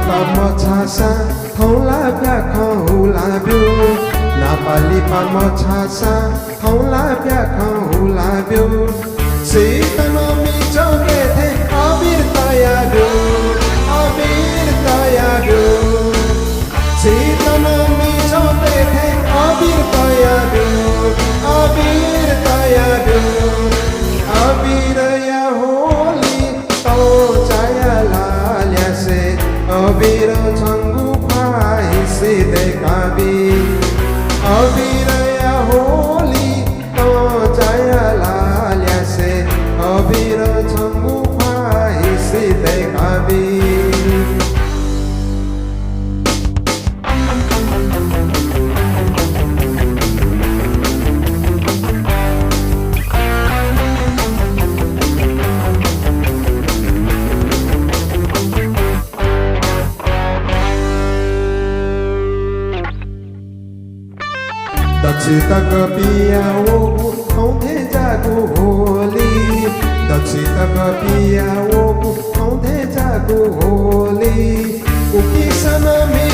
pamo chasa thongla pya khongula byu Napali pamo chasa thongla pya khongula byu Sitano mi choke the abir tayadu abir tayadu Sitano mi choke the abir tayadu abir tayadu abir ya holi to chaya lalya se abir changu phai se dekabi abir ya holi to chaya lalya se abir changu phai se dekabi Dachita kapiya wo khonde jagu holi Dachita kapiya wo khonde jagu holi Uki sana me